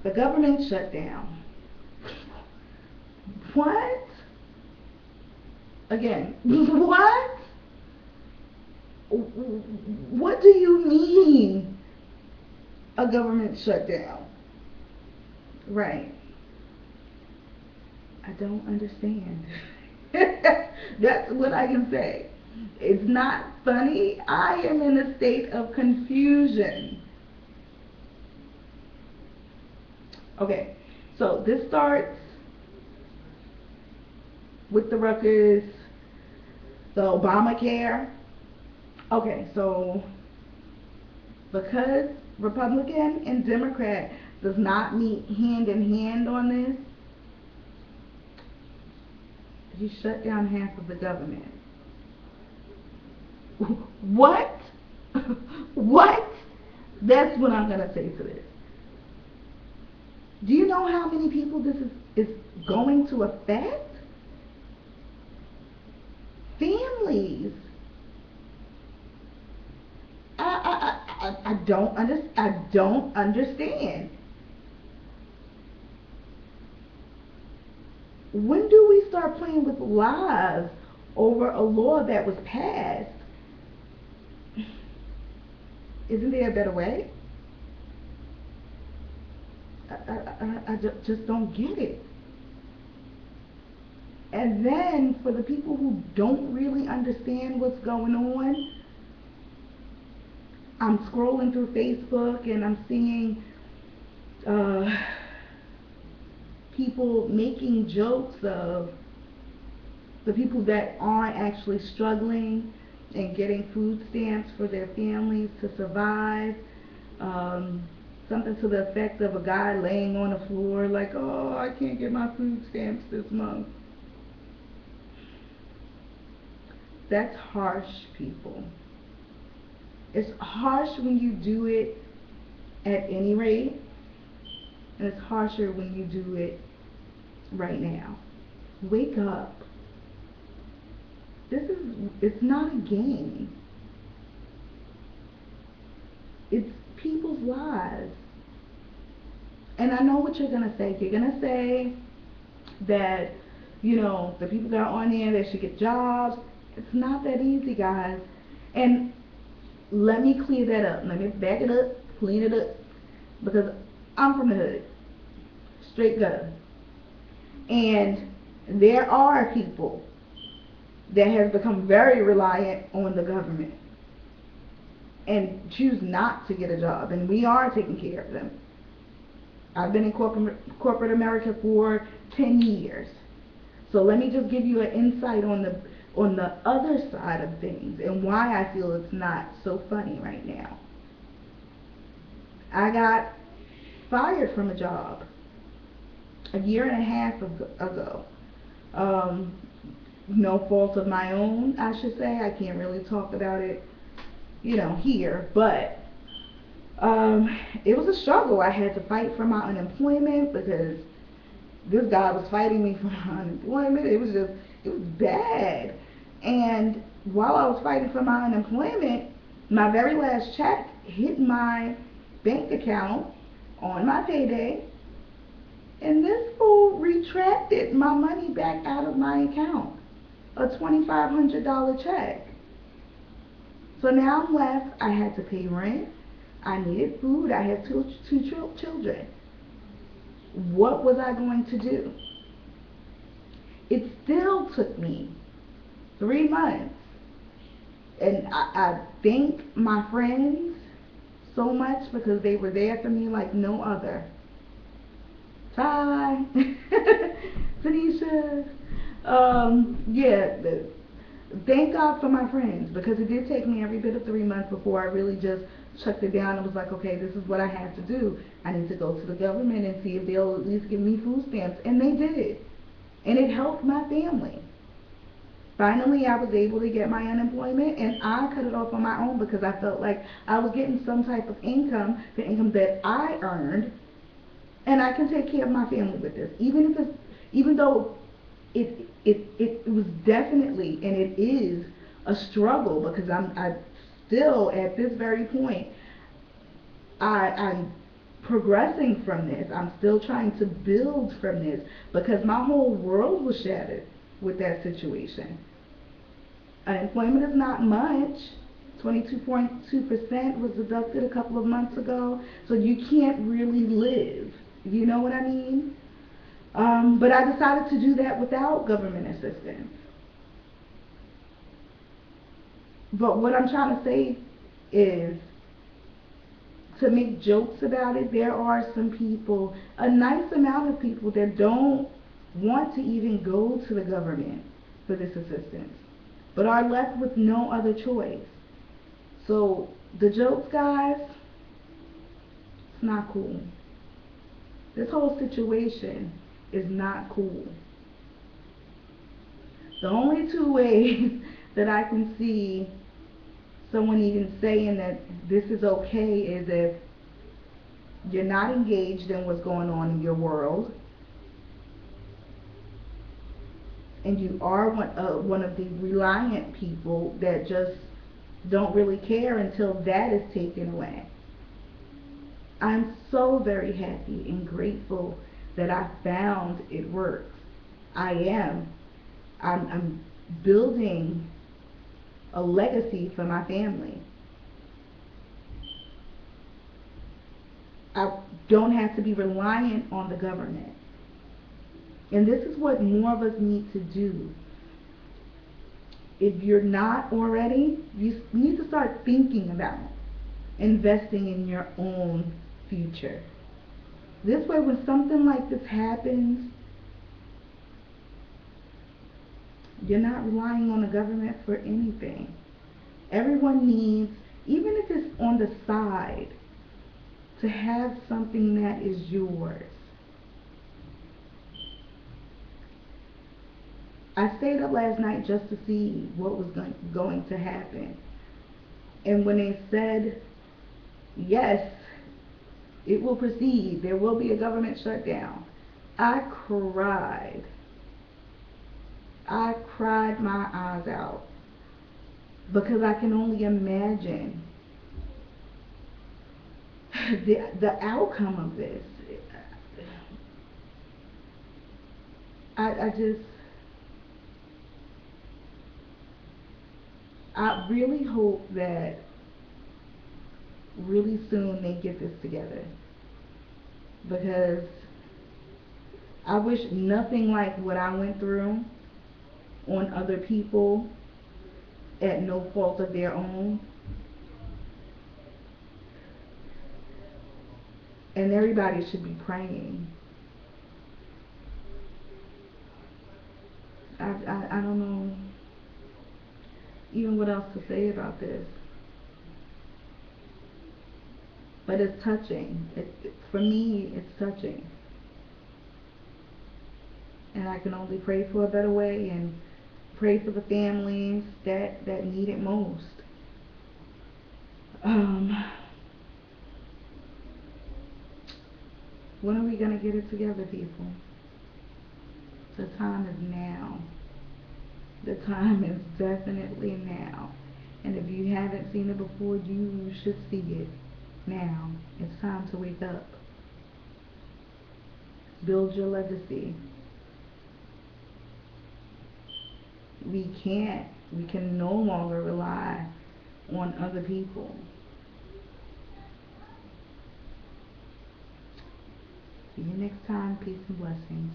The government shutdown. What? Again, what? What do you mean a government shutdown? Right. I don't understand. That's what I can say. It's not funny. I am in a state of confusion. Okay, so this starts with the ruckus, the Obamacare. Okay, so because Republican and Democrat does not meet hand in hand on this, he shut down half of the government. What? What? That's what I'm gonna say to this. Do you know how many people this is going to affect? Families. I don't understand. When do we start playing with lives over a law that was passed? Isn't there a better way? I just don't get it. And then for the people who don't really understand what's going on, I'm scrolling through Facebook and I'm seeing uh, people making jokes of the people that aren't actually struggling and getting food stamps for their families to survive. Something to the effect of a guy laying on the floor like, oh, I can't get my food stamps this month. That's harsh, people. It's harsh when you do it at any rate, and it's harsher when you do it right now. Wake up. It's not a game. It's people's lives. And I know what you're going to say. You're going to say that, the people that are on there, they should get jobs. It's not that easy, guys. And let me clear that up. Let me back it up, clean it up. Because I'm from the hood. Straight gutter. And there are people that have become very reliant on the government and choose not to get a job. And we are taking care of them. I've been in corporate America for 10 years. So let me just give you an insight on the other side of things and why I feel it's not so funny right now. I got fired from a job a year and a half ago. No fault of my own, I should say. I can't really talk about it, here, but it was a struggle. I had to fight for my unemployment because this guy was fighting me for my unemployment. It was bad. And while I was fighting for my unemployment, my very last check hit my bank account on my payday, and this fool retracted my money back out of my account, a $2,500 check. So now I'm left. I had to pay rent. I needed food. I have two children. What was I going to do? It still took me 3 months. And I thank my friends so much because they were there for me like no other. Ty, Tanisha, thank God for my friends, because it did take me every bit of 3 months before I really just chucked it down and was like, okay, this is what I have to do. I need to go to the government and see if they'll at least give me food stamps. And they did. And it helped my family. Finally, I was able to get my unemployment, and I cut it off on my own because I felt like I was getting some type of income, the income that I earned, and I can take care of my family with this. Even though it was definitely, and it is, a struggle, because I still at this very point, I'm progressing from this. I'm still trying to build from this because my whole world was shattered with that situation. Unemployment is not much. 22.2% was deducted a couple of months ago, so you can't really live. You know what I mean? But I decided to do that without government assistance. But what I'm trying to say is to make jokes about it, there are some people, a nice amount of people that don't want to even go to the government for this assistance, but are left with no other choice. So the jokes, guys, it's not cool. This whole situation is not cool. The only two ways that I can see someone even saying that this is okay is if you're not engaged in what's going on in your world, and you are one of the reliant people that just don't really care until that is taken away. I'm so very happy and grateful that I found it works. I am. I'm building a legacy for my family. I don't have to be reliant on the government. And this is what more of us need to do. If you're not already, you need to start thinking about investing in your own future. This way, when something like this happens, you're not relying on the government for anything. Everyone needs, even if it's on the side, to have something that is yours. I stayed up last night just to see what was going to happen. And when they said, yes, it will proceed, there will be a government shutdown, I cried. I cried my eyes out because I can only imagine the outcome of this. I just, I really hope that really soon they get this together, because I wish nothing like what I went through on other people at no fault of their own. And everybody should be praying. I don't know even what else to say about this. But it's touching. For me, it's touching. And I can only pray for a better way and pray for the families that need it most. When are we going to get it together, people? The time is now. The time is definitely now. And if you haven't seen it before, you should see it now. It's time to wake up. Build your legacy. We can no longer rely on other people. See you next time. Peace and blessings.